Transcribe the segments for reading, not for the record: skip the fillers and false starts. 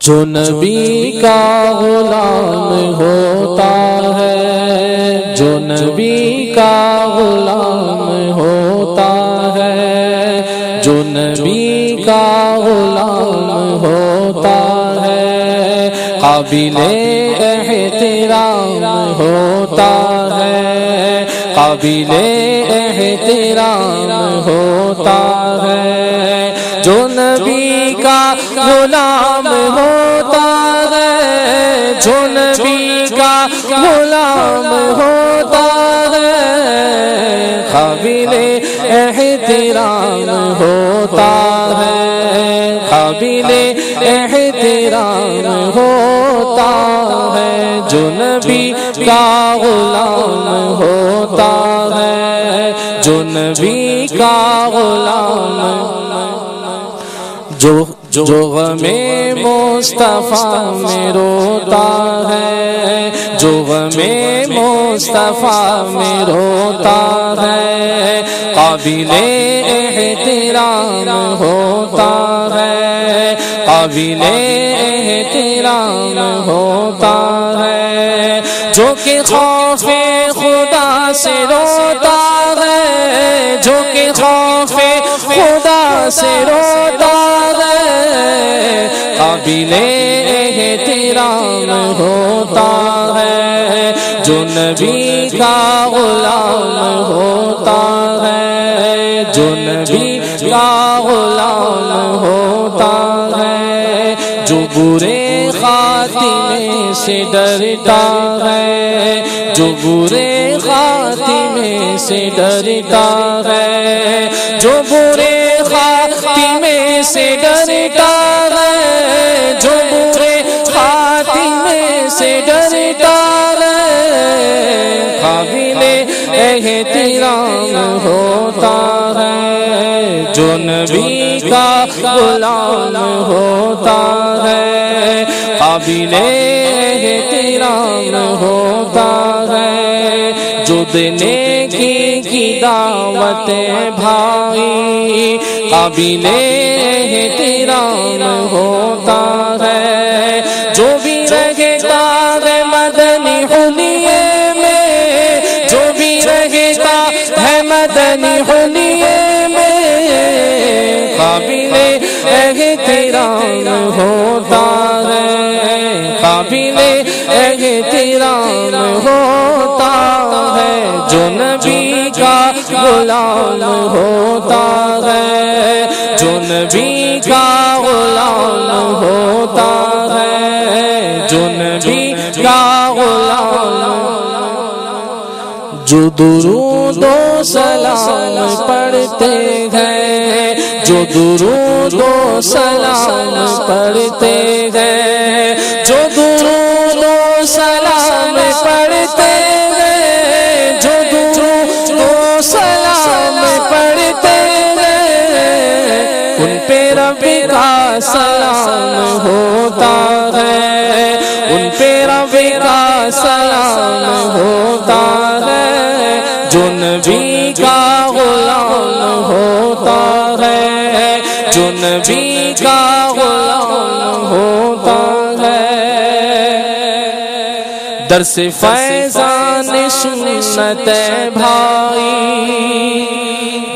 جو نبی کا غلام ہوتا ہے، جو نبی کا غلام ہوتا ہے، جو نبی کا غلام ہوتا ہے، قابل احترام ہوتا ہے، قابل احترام ہوتا ہے، جو نبی کا غلام ہوتا ہے، جو نبی کا غلام ہوتا ہے، قابل احترام ہوتا ہے، قابل احترام ہوتا ہے، جو نبی کا غلام ہوتا ہے، جو نبی کا غلام، جو غم مصطفیٰ میں روتا ہے، جو غم مصطفیٰ میں روتا ہے، قابل احترام ہوتا ہے، قابل احترام ہوتا ہے، جو کہ خوف خدا سے روتا ہے، جو کہ خوف خدا سے روتا ہے، قابل احترام ہوتا ہے، جو نبی کا غلام ہوتا ہے، جو نبی کا غلام ہوتا ہے، جو برے خاتمے سے ڈرتا ہے، جو برے خاتمے سے ڈرتا ہے، جو برے خاتمے سے ڈرتا ہے، جو برے خاتمے سے ڈرتا ہے، قابل احترام ہوتا ہے، جو نبی کا غلام ہوتا ہے، قابل احترام ہوتا ہے، جو دینے کی دعوت بھائی، قابل احترام ہوتا ہے، جو بھی رہتا ہے مدنی حلیے میں، جو بھی رہتا ہے مدنی حلیے میں، قابل احترام ہوتا ہے، قابل احترام ہوتا ہے، جو نبی کا غلام ہوتا ہے، جو نبی کا غلام ہوتا ہے، جو نبی کا غلام، جو درود و سلام پڑھتے ہیں، جو درود و سلام پڑھتے ہیں، جو درود و سلام پڑھتے ہیں، جو درود و سلام پڑھتے ہیں، ان پہ رب کا سلام ہوتا ہے، ان پہ رب کا سلام ہوتا ہے، جو نبی کا غلام ہوتا ہے، جو نبی کا غلام ہوتا ہے، درس فیضان سنت بھائی،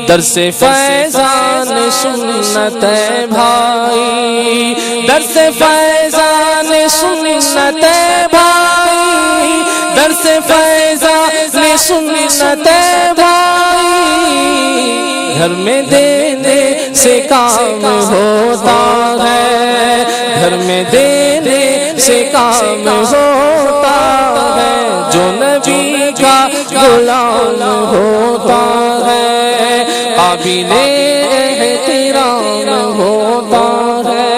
درس فیضان سنت بھائی، درس فیضان سنت بھائی، درس فیضان سنت بھائی، گھر میں دینے سے کام ہوتا ہے، گھر میں دینے سے کام ہوتا ہے، جو نبی کا غلام ہوتا ہے، قابل احترام ہوتا ہے،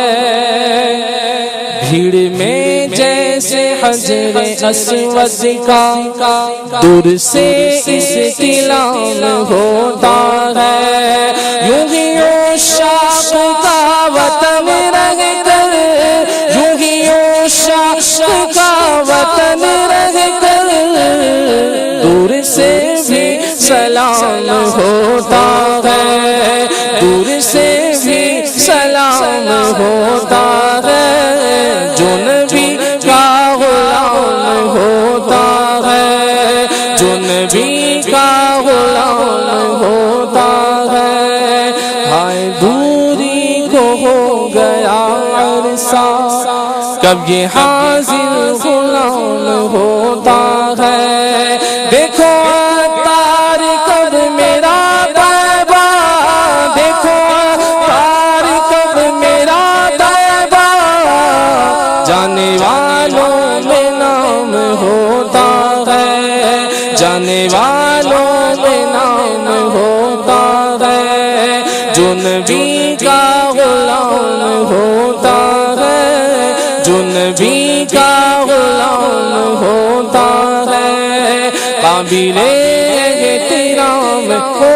بھیڑ میں جیسے حجر اسود کا دور سے استلام ہوتا ہے، یوں ہی عشاق کا وطن رہ کر، یوں ہی عشاق کا وطن رہ کر، دور سے بھی سلام ہوتا ہے، دور سے بھی سلام ہوتا ہے، کب یہ حاضر غلام ہوتا ہے، دیکھو عطار کب میرا طیبہ، دیکھو عطار کب میرا طیبہ، جانے والوں میں نام ہوتا ہے، جانے والوں میں نام ہوتا ہے، جو نبی کا غلام ہوتا ہے، جو نبی کا غلام ہوتا ہے، قابل احترام ہو